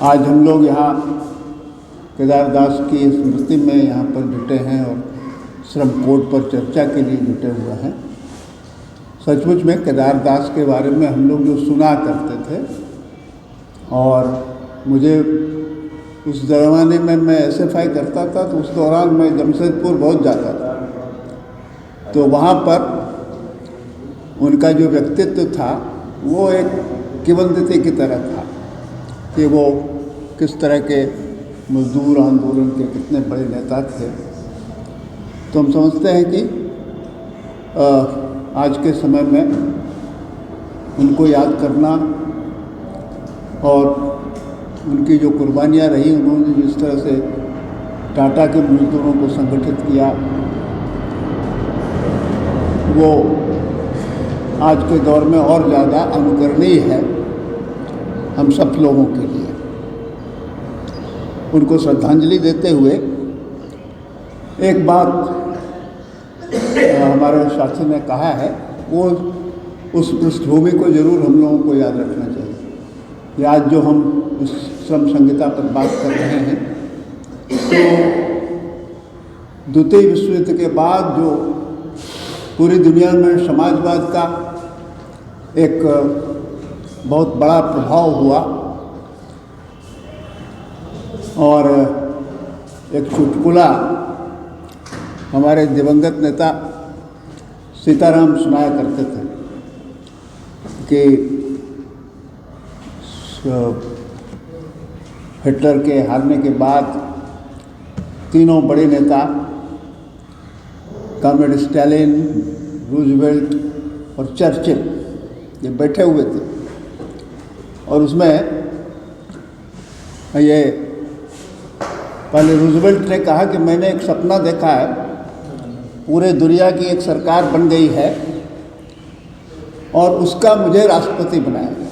आज हम लोग यहाँ केदारदास की स्मृति में यहाँ पर जुटे हैं और श्रम कोड पर चर्चा के लिए जुटे हुए हैं। सचमुच में केदारदास के बारे में हम लोग जो सुना करते थे, और मुझे उस ज़माने में मैं SFI करता था, तो उस दौरान मैं जमशेदपुर बहुत जाता था। तो वहाँ पर उनका जो व्यक्तित्व था वो एक किंवदंती की तरह था कि वो किस तरह के मजदूर आंदोलन के कितने बड़े नेता थे। तो हम समझते हैं कि आज के समय में उनको याद करना और उनकी जो कुर्बानियाँ रही, उन्होंने जिस तरह से टाटा के मजदूरों को संगठित किया, वो आज के दौर में और ज़्यादा अनुकरणीय है हम सब लोगों के लिए। उनको श्रद्धांजलि देते हुए एक बात हमारे शास्त्र ने कहा है, वो उस पृष्ठभूमि को जरूर हम लोगों को याद रखना चाहिए कि आज जो हम इस श्रम संहिता पर बात कर रहे हैं, तो द्वितीय विश्व युद्ध के बाद जो पूरी दुनिया में समाजवाद का एक बहुत बड़ा प्रभाव हुआ, और एक चुटकुला हमारे दिवंगत नेता सीताराम सुनाया करते थे कि हिटलर के हारने के बाद तीनों बड़े नेता कॉमरेड स्टालिन, रूजवेल्ट और चर्चिल ये बैठे हुए थे, और उसमें ये पहले रूजवेल्ट ने कहा कि मैंने एक सपना देखा है, पूरे दुनिया की एक सरकार बन गई है और उसका मुझे राष्ट्रपति बनाया गया।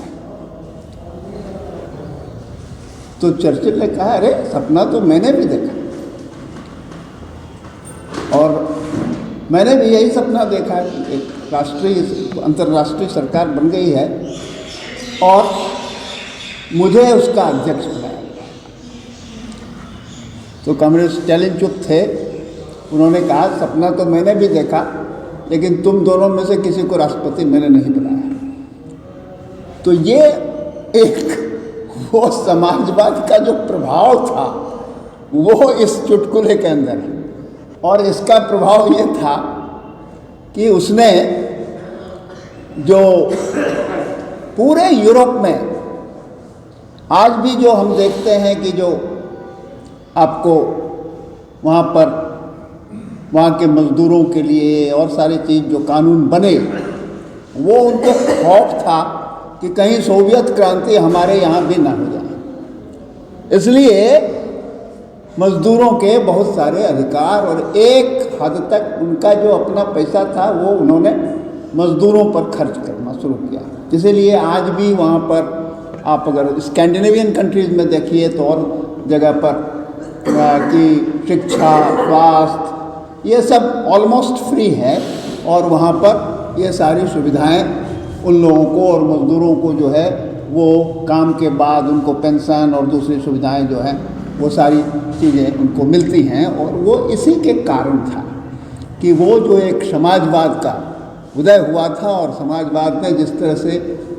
तो चर्चिल ने कहा, अरे सपना तो मैंने भी देखा और मैंने भी यही सपना देखा है कि एक राष्ट्रीय अंतर्राष्ट्रीय सरकार बन गई है और मुझे उसका अध्यक्ष बनाया गया। तो कॉमरेड स्टालिन चुप थे। उन्होंने कहा, सपना तो मैंने भी देखा, लेकिन तुम दोनों में से किसी को राष्ट्रपति मैंने नहीं बनाया। तो ये एक वो समाजवाद का जो प्रभाव था वो इस चुटकुले के अंदर है, और इसका प्रभाव ये था कि उसने जो पूरे यूरोप में आज भी जो हम देखते हैं कि जो आपको वहाँ पर वहाँ के मज़दूरों के लिए और सारी चीज़ जो कानून बने, वो उनको खौफ था कि कहीं सोवियत क्रांति हमारे यहाँ भी ना हो जाए। इसलिए मज़दूरों के बहुत सारे अधिकार और एक हद तक उनका जो अपना पैसा था वो उन्होंने मज़दूरों पर खर्च करना शुरू किया। इसीलिए आज भी वहाँ पर आप अगर स्कैंडिनेवियन कंट्रीज़ में देखिए तो और जगह पर कि शिक्षा, स्वास्थ्य ये सब ऑलमोस्ट फ्री है, और वहाँ पर ये सारी सुविधाएं उन लोगों को और मज़दूरों को जो है वो काम के बाद उनको पेंशन और दूसरी सुविधाएं जो हैं वो सारी चीज़ें उनको मिलती हैं। और वो इसी के कारण था कि वो जो एक समाजवाद का उदय हुआ था, और समाजवाद ने जिस तरह से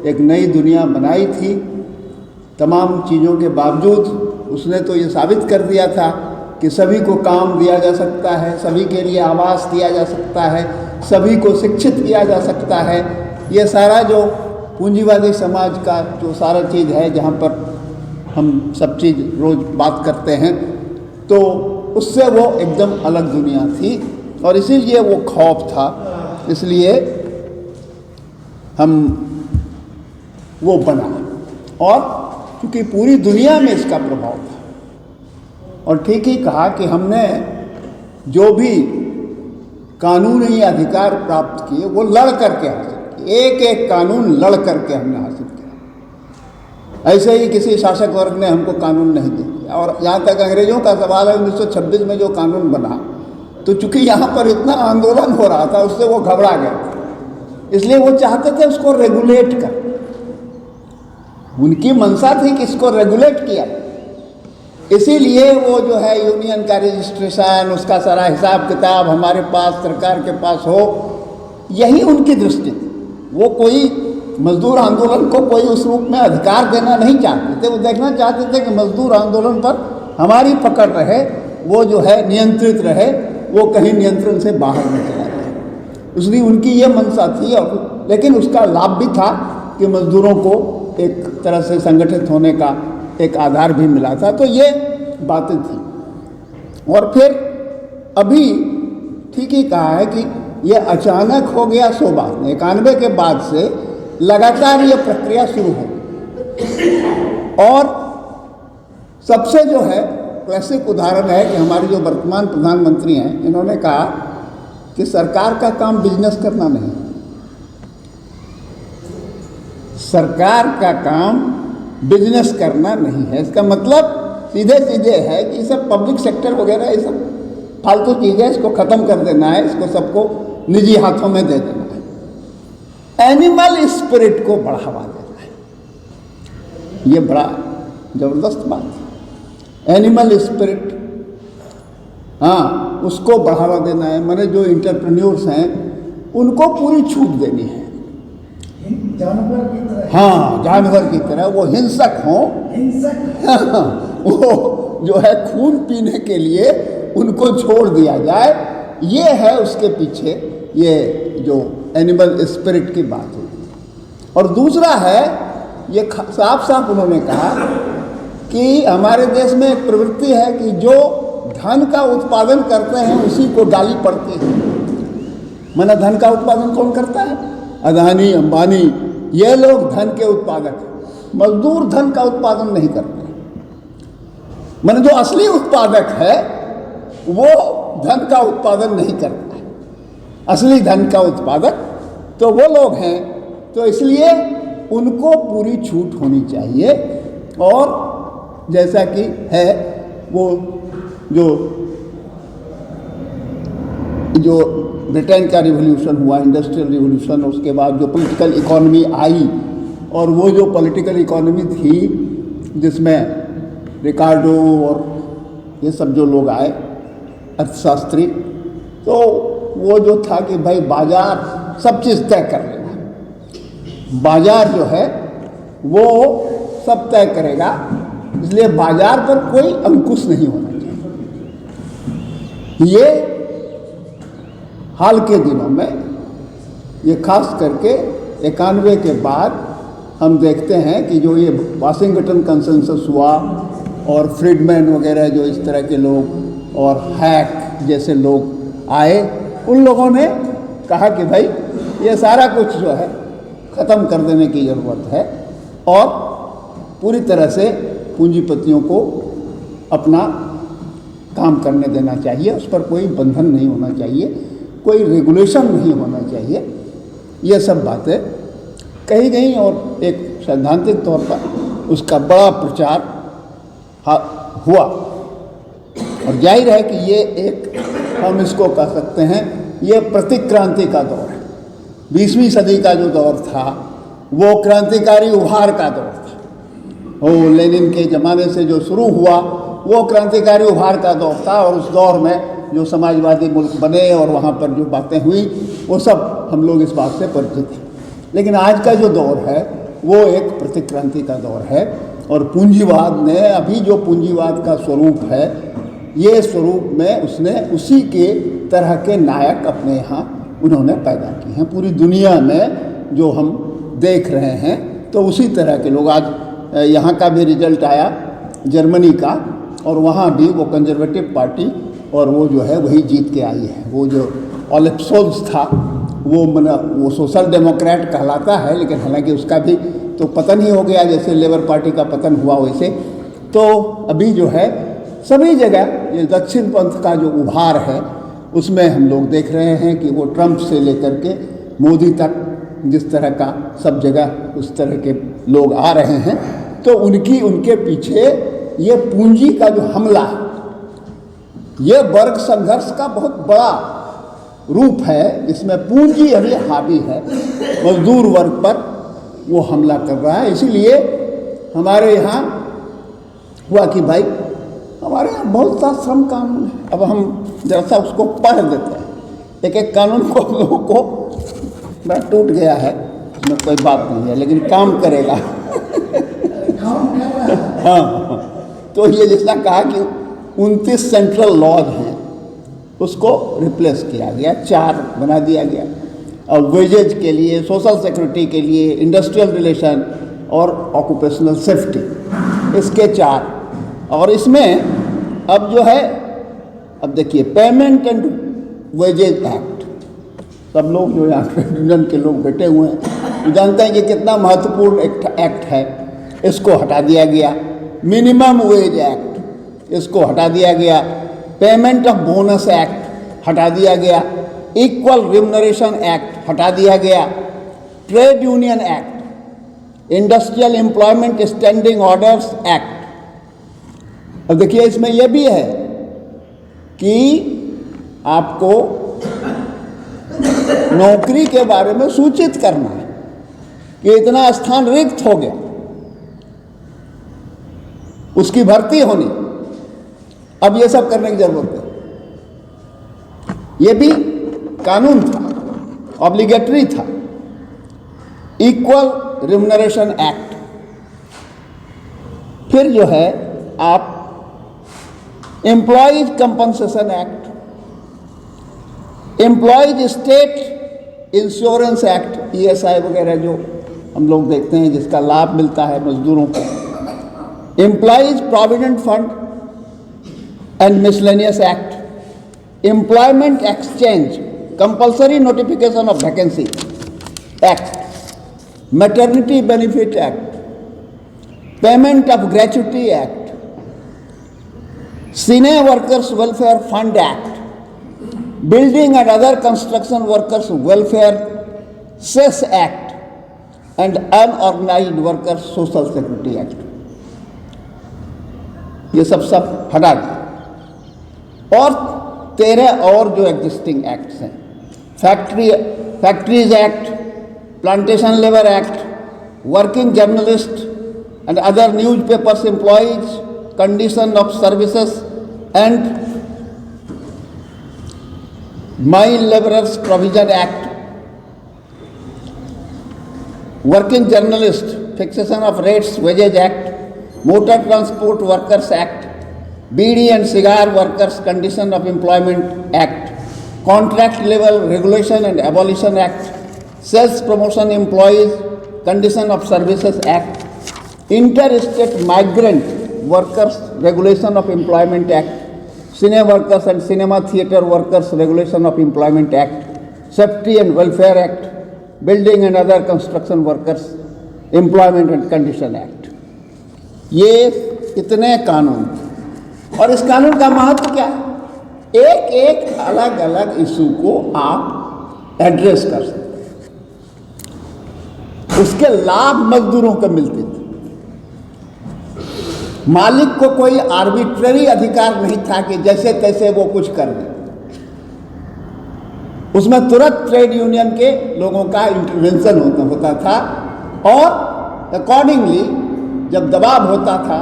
एक नई दुनिया बनाई थी, तमाम चीज़ों के बावजूद उसने तो ये साबित कर दिया था कि सभी को काम दिया जा सकता है, सभी के लिए आवास दिया जा सकता है, सभी को शिक्षित किया जा सकता है। ये सारा जो पूंजीवादी समाज का जो सारा चीज़ है, जहाँ पर हम सब चीज़ रोज़ बात करते हैं, तो उससे वो एकदम अलग दुनिया थी, और इसीलिए वो खौफ था। इसलिए हम वो बना, और क्योंकि पूरी दुनिया में इसका प्रभाव था। और ठीक ही कहा कि हमने जो भी कानूनी अधिकार प्राप्त किए वो लड़ करके हासिल किए, एक एक कानून लड़ करके हमने हासिल किया। ऐसे ही किसी शासक वर्ग ने हमको कानून नहीं दे दिया। और यहाँ तक अंग्रेज़ों का सवाल है, 1926 में जो कानून बना, तो चूंकि यहाँ पर इतना आंदोलन हो रहा था, उससे वो घबरा गए थे, इसलिए वो चाहते थे उसको रेगुलेट कर। उनकी मंशा थी कि इसको रेगुलेट किया, इसीलिए वो जो है यूनियन का रजिस्ट्रेशन, उसका सारा हिसाब किताब हमारे पास, सरकार के पास हो, यही उनकी दृष्टि थी। वो कोई मजदूर आंदोलन को कोई उस रूप में अधिकार देना नहीं चाहते थे। वो देखना चाहते थे कि मजदूर आंदोलन पर हमारी पकड़ रहे, वो जो है नियंत्रित रहे, वो कहीं नियंत्रण से बाहर न चला जाए। इसलिए उनकी ये मंशा थी। और लेकिन उसका लाभ भी था कि मजदूरों को एक तरह से संगठित होने का एक आधार भी मिला था। तो ये बातें थी। और फिर अभी ठीक ही कहा है कि ये अचानक हो गया, सो बात नहीं। 91 के बाद से लगातार ये प्रक्रिया शुरू हो गई। और सबसे जो है क्लासिक उदाहरण है कि हमारे जो वर्तमान प्रधानमंत्री हैं, इन्होंने कहा कि सरकार का काम बिजनेस करना नहीं, सरकार का काम बिजनेस करना नहीं है। इसका मतलब सीधे सीधे है कि सब पब्लिक सेक्टर वगैरह ये सब फालतू चीज़ें, इसको ख़त्म कर देना है, इसको सबको निजी हाथों में दे देना है। एनिमल स्पिरिट को बढ़ावा देना है, ये बड़ा ज़बरदस्त बात है। एनिमल स्पिरिट, हाँ, उसको बढ़ावा देना है। मैंने जो इंटरप्रेन्योर्स हैं उनको पूरी छूट देनी है। जानवर की तरह, हाँ, जानवर की तरह वो हिंसक हों, वो जो है खून पीने के लिए उनको छोड़ दिया जाए। ये है उसके पीछे ये जो एनिमल स्पिरिट की बात है। और दूसरा है, ये साफ साफ उन्होंने कहा कि हमारे देश में एक प्रवृत्ति है कि जो धन का उत्पादन करते हैं उसी को गाली पड़ती है। माना धन का उत्पादन कौन करता है? अदानी, अंबानी, ये लोग धन के उत्पादक हैं। मजदूर धन का उत्पादन नहीं करते। माने जो असली उत्पादक है वो धन का उत्पादन नहीं करता है। असली धन का उत्पादक तो वो लोग हैं। तो इसलिए उनको पूरी छूट होनी चाहिए। और जैसा कि है वो जो ब्रिटेन का रिवॉल्यूशन हुआ, इंडस्ट्रियल रिवॉल्यूशन, उसके बाद जो पॉलिटिकल इकोनॉमी आई, और वो जो पॉलिटिकल इकोनॉमी थी जिसमें रिकार्डो और ये सब जो लोग आए अर्थशास्त्री, तो वो जो था कि भाई बाजार सब चीज़ तय कर लेगा, बाजार जो है वो सब तय करेगा, इसलिए बाजार पर कोई अंकुश नहीं होना चाहिए। ये हाल के दिनों में, ये खास करके 91 के बाद हम देखते हैं कि जो ये वाशिंगटन कंसेंसस हुआ और फ्रीडमैन वगैरह जो इस तरह के लोग और हैक जैसे लोग आए, उन लोगों ने कहा कि भाई ये सारा कुछ जो है ख़त्म कर देने की ज़रूरत है और पूरी तरह से पूंजीपतियों को अपना काम करने देना चाहिए, उस पर कोई बंधन नहीं होना चाहिए, कोई रेगुलेशन नहीं होना चाहिए। ये सब बातें कही गई और एक सैद्धांतिक तौर पर उसका बड़ा प्रचार हुआ। और जाहिर है कि ये एक, हम इसको कह सकते हैं, ये प्रतिक्रांति का दौर है। 20वीं सदी का जो दौर था वो क्रांतिकारी उभार का दौर था। वो लेनिन के ज़माने से जो शुरू हुआ वो क्रांतिकारी उभार का दौर था। और उस दौर में जो समाजवादी मुल्क बने और वहाँ पर जो बातें हुई वो सब हम लोग इस बात से परिचित हैं। लेकिन आज का जो दौर है वो एक प्रतिक्रांति का दौर है। और पूंजीवाद ने, अभी जो पूंजीवाद का स्वरूप है, ये स्वरूप में उसने उसी के तरह के नायक अपने यहाँ उन्होंने पैदा किए हैं। पूरी दुनिया में जो हम देख रहे हैं तो उसी तरह के लोग, आज यहाँ का भी रिजल्ट आया जर्मनी का, और वहाँ भी वो कंजर्वेटिव पार्टी और वो जो है वही जीत के आई है। वो जो ओलेफ शोल्ज था वो सोशल डेमोक्रेट कहलाता है, लेकिन हालांकि उसका भी तो पतन ही हो गया, जैसे लेबर पार्टी का पतन हुआ वैसे। तो अभी जो है सभी जगह ये दक्षिण पंथ का जो उभार है उसमें हम लोग देख रहे हैं कि वो ट्रंप से लेकर के मोदी तक जिस तरह का सब जगह उस तरह के लोग आ रहे हैं, तो उनके पीछे ये पूंजी का जो हमला है, ये वर्ग संघर्ष का बहुत बड़ा रूप है। इसमें पूंजी अभी हावी है, मजदूर वर्ग पर वो हमला कर रहा है। इसीलिए हमारे यहाँ हुआ कि भाई हमारे यहाँ बहुत सा श्रम कानून है, अब हम जरा सा उसको पढ़ देते हैं। एक एक कानून को हम लोगों को बड़ा टूट गया है, उसमें कोई बात नहीं है, लेकिन काम करेगा। काम कर रहा है। हाँ, तो ये जैसा कहा कि 29 सेंट्रल लॉज हैं, उसको रिप्लेस किया गया, 4 बना दिया गया। और वेजेज के लिए, सोशल सिक्योरिटी के लिए, इंडस्ट्रियल रिलेशन और ऑक्यूपेशनल सेफ्टी, इसके 4। और इसमें अब जो है, अब देखिए पेमेंट एंड वेजेज एक्ट, सब लोग जो यहाँ ट्रेड यूनियन के लोग बैठे हुए हैं वो जानते हैं कि कितना महत्वपूर्ण एक्ट है। इसको हटा दिया गया। मिनिमम वेज एक्ट, इसको हटा दिया गया। पेमेंट ऑफ बोनस एक्ट हटा दिया गया। इक्वल रिम्यूनरेशन एक्ट हटा दिया गया। Trade union act, industrial employment standing orders act. अब देखिए इसमें यह भी है कि आपको नौकरी के बारे में सूचित करना है कि इतना स्थान रिक्त हो गया, उसकी भर्ती होनी। अब ये सब करने की जरूरत है। ये भी कानून था, ऑब्लिगेटरी था। Equal remuneration act. फिर जो है आप employees compensation act, employees state insurance act, ESI वगैरह जो हम लोग देखते हैं जिसका लाभ मिलता है मजदूरों को, employees provident fund and miscellaneous act, employment exchange, compulsory notification of vacancy act, maternity benefit act, payment of gratuity act, cine workers welfare fund act, building and other construction workers welfare cess act and unorganised workers social security act. ये सब हटा दिया। और 13 और जो existing acts हैं, factories act, plantation labour act, working journalist and other newspapers employees condition of services and mine labourers provision act, working journalist fixation of rates wages act, motor transport workers act, bidi and cigar workers condition of employment act, contract level regulation and abolition act, sales promotion employees condition of services act, inter state migrant workers regulation of employment act, cine workers and cinema theatre workers regulation of employment act, safety and welfare act, building and other construction workers employment and condition act. ये इतने कानून, और इस कानून का महत्व क्या है? एक एक अलग अलग इशू को आप एड्रेस कर सकते हैं। उसके लाभ मजदूरों को मिलते थे। मालिक को कोई आर्बिट्ररी अधिकार नहीं था कि जैसे तैसे वो कुछ कर दे। उसमें तुरंत ट्रेड यूनियन के लोगों का इंटरवेंशन होता था, और अकॉर्डिंगली जब दबाव होता था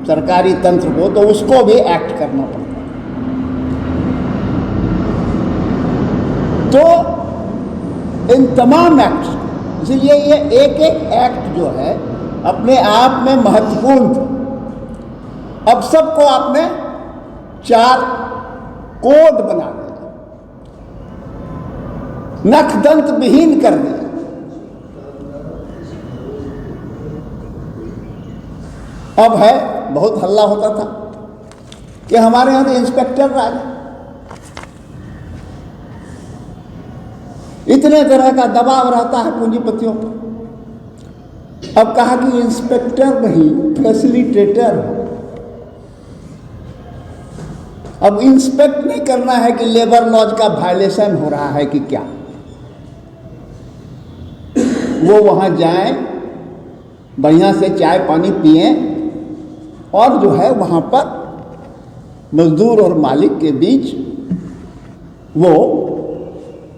सरकारी तंत्र को तो उसको भी एक्ट करना पड़ता। तो इन तमाम एक्ट्स, इसलिए ये एक एक एक्ट जो है अपने आप में महत्वपूर्ण था। अब सबको आपने 4 कोड बना दिया, नख दंत विहीन कर दिया। अब है, बहुत हल्ला होता था कि हमारे यहां तो इंस्पेक्टर राज, इतने तरह का दबाव रहता है पूंजीपतियों पर। अब कहा कि इंस्पेक्टर नहीं, फैसिलिटेटर हो। अब इंस्पेक्ट नहीं करना है कि लेबर लॉज का वायलेशन हो रहा है कि क्या, वो वहां जाएं, बढ़िया से चाय पानी पिए, और जो है वहां पर मजदूर और मालिक के बीच वो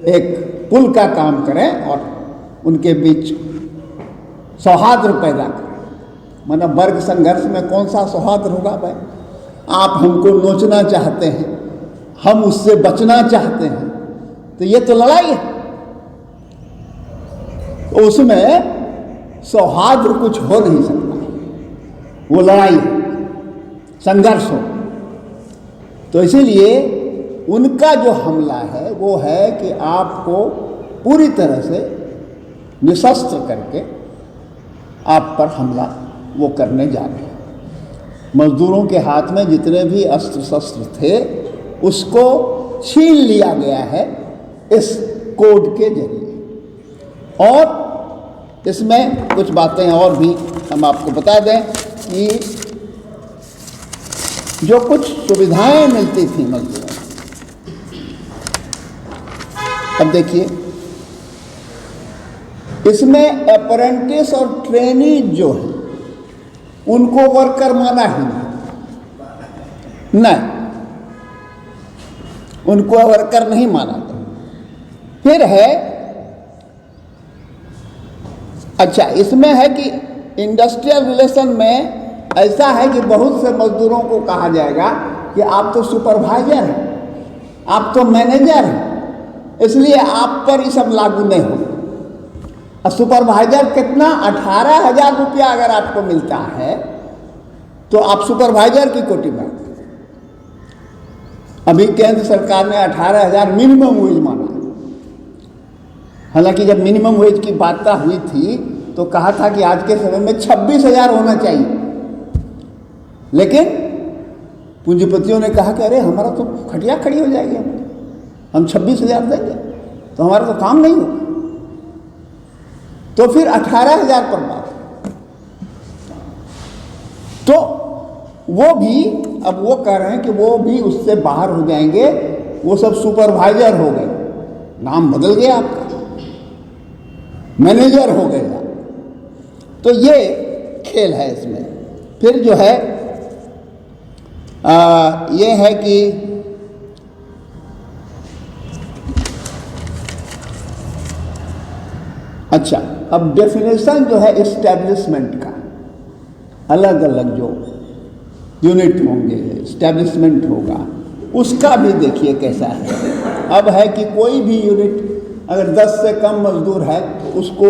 एक पुल का काम करें और उनके बीच सौहार्द पैदा करें, मतलब वर्ग संघर्ष में कौन सा सौहार्द होगा भाई? आप हमको नोचना चाहते हैं, हम उससे बचना चाहते हैं, तो ये तो लड़ाई है। तो उसमें सौहार्द कुछ हो नहीं सकता, वो लड़ाई है, संघर्ष हो। तो इसीलिए उनका जो हमला है वो है कि आपको पूरी तरह से निशस्त्र करके आप पर हमला वो करने जा रहे हैं। मजदूरों के हाथ में जितने भी अस्त्र शस्त्र थे उसको छीन लिया गया है इस कोड के जरिए। और इसमें कुछ बातें और भी हम आपको बता दें कि जो कुछ सुविधाएं मिलती थी मजदूरों को, अब देखिए इसमें अप्रेंटिस और ट्रेनी जो है उनको वर्कर माना ही नहीं, उनको वर्कर नहीं माना गया। फिर है अच्छा, इसमें है कि इंडस्ट्रियल रिलेशन में ऐसा है कि बहुत से मजदूरों को कहा जाएगा कि आप तो सुपरवाइजर हैं, आप तो मैनेजर हैं, इसलिए आप पर ये सब लागू नहीं हो। और सुपरवाइजर कितना, 18,000 रुपया अगर आपको मिलता है तो आप सुपरवाइजर की कोटि में। अभी केंद्र सरकार ने 18,000 मिनिमम वेज माना। हालांकि जब मिनिमम वेज की बात हुई थी तो कहा था कि आज के समय में 26,000 होना चाहिए, लेकिन पूंजीपतियों ने कहा कि अरे हमारा तो खटिया खड़ी हो जाएगी, हम 26,000 देंगे तो हमारा तो काम नहीं होगा। तो फिर 18,000 पर बात। तो वो भी अब वो कह रहे हैं कि वो भी उससे बाहर हो जाएंगे, वो सब सुपरवाइजर हो गए, नाम बदल गया आपका, मैनेजर हो गए। तो ये खेल है इसमें। फिर जो है ये है कि अच्छा, अब डेफिनेशन जो है एस्टैब्लिशमेंट का, अलग अलग जो यूनिट होंगे, एस्टैब्लिशमेंट होगा, उसका भी देखिए कैसा है। अब है कि कोई भी यूनिट अगर 10 से कम मजदूर है तो उसको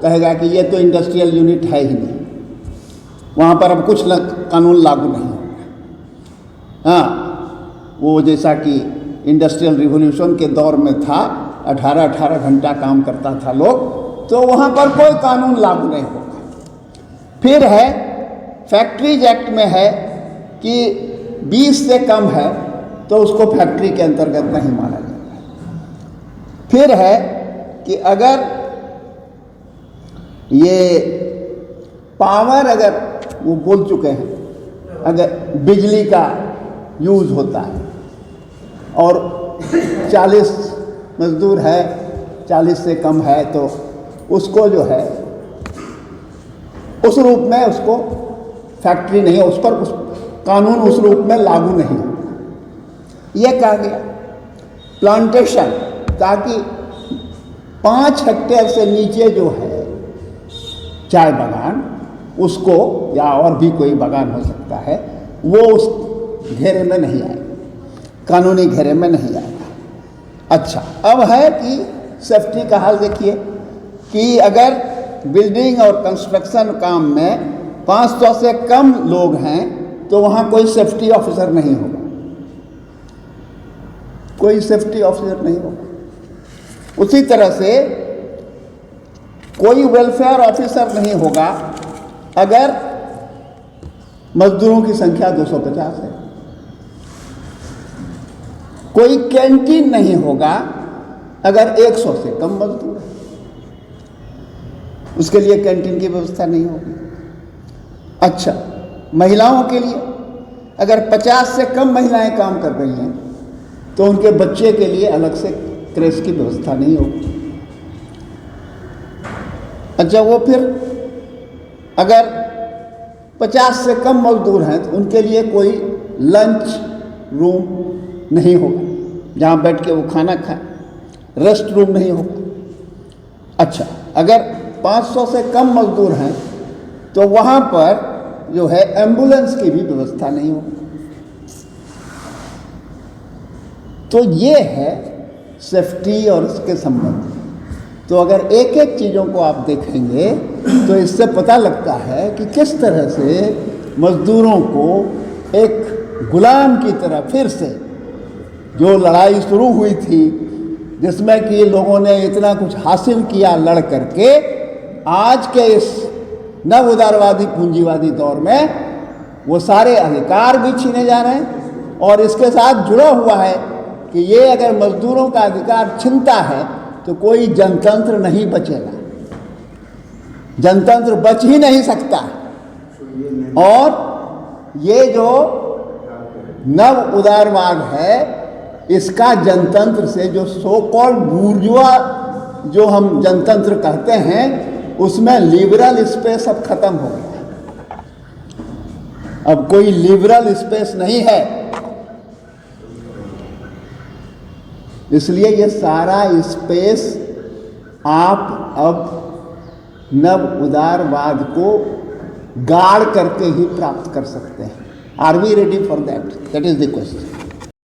कहेगा कि ये तो इंडस्ट्रियल यूनिट है ही नहीं, वहाँ पर अब कुछ कानून लागू नहीं होगा। हाँ, वो जैसा कि इंडस्ट्रियल रिवॉल्यूशन के दौर में था, 18-18 घंटा काम करता था लोग, तो वहाँ पर कोई कानून लागू नहीं होगा। फिर है फैक्ट्रीज एक्ट में है कि 20 से कम है तो उसको फैक्ट्री के अंतर्गत नहीं माना जाएगा। फिर है कि अगर ये पावर, अगर वो बोल चुके हैं, अगर बिजली का यूज़ होता है और 40 मजदूर है, 40 से कम है, तो उसको जो है उस रूप में उसको फैक्ट्री नहीं है, उस पर उस कानून उस रूप में लागू नहीं होगा। यह कहा गया। प्लांटेशन, ताकि 5 हेक्टेयर से नीचे जो है चाय बागान, उसको या और भी कोई बागान हो सकता है, वो उस घेरे में नहीं आएगा, कानूनी घेरे में नहीं आएगा। अच्छा, अब है कि सेफ्टी का हाल देखिए कि अगर बिल्डिंग और कंस्ट्रक्शन काम में 500 से कम लोग हैं तो वहाँ कोई सेफ्टी ऑफिसर नहीं होगा, कोई सेफ्टी ऑफिसर नहीं होगा। उसी तरह से कोई वेलफेयर ऑफिसर नहीं होगा अगर मजदूरों की संख्या 250 है। कोई कैंटीन नहीं होगा अगर 100 से कम मजदूर है, उसके लिए कैंटीन की व्यवस्था नहीं होगी। अच्छा, महिलाओं के लिए अगर 50 से कम महिलाएं काम कर रही हैं तो उनके बच्चे के लिए अलग से क्रेश की व्यवस्था नहीं होगी। अच्छा, वो फिर अगर 50 से कम मजदूर हैं तो उनके लिए कोई लंच रूम नहीं होगा जहाँ बैठ के वो खाना खाएं, रेस्ट रूम नहीं होगा। अच्छा, अगर 500 से कम मजदूर हैं तो वहाँ पर जो है एम्बुलेंस की भी व्यवस्था नहीं होगी। तो ये है सेफ्टी और इसके संबंध। तो अगर एक एक चीज़ों को आप देखेंगे तो इससे पता लगता है कि किस तरह से मजदूरों को एक गुलाम की तरह फिर से जो लड़ाई शुरू हुई थी, जिसमें कि लोगों ने इतना कुछ हासिल किया लड़ करके, आज के इस नव उदारवादी पूंजीवादी दौर में वो सारे अधिकार भी छीने जा रहे हैं। और इसके साथ जुड़ा हुआ है कि ये अगर मजदूरों का अधिकार छीनता है तो कोई जनतंत्र नहीं बचेगा, जनतंत्र बच ही नहीं सकता। और ये जो नव उदारवाद है, इसका जनतंत्र से जो सो कॉल्ड बूर्जुआ जो हम जनतंत्र कहते हैं, उसमें लिबरल स्पेस अब खत्म हो गया। अब कोई लिबरल स्पेस नहीं है। इसलिए ये सारा स्पेस आप अब नव उदारवाद को गाड़ करके ही प्राप्त कर सकते हैं। Are we ready for that? That is the question.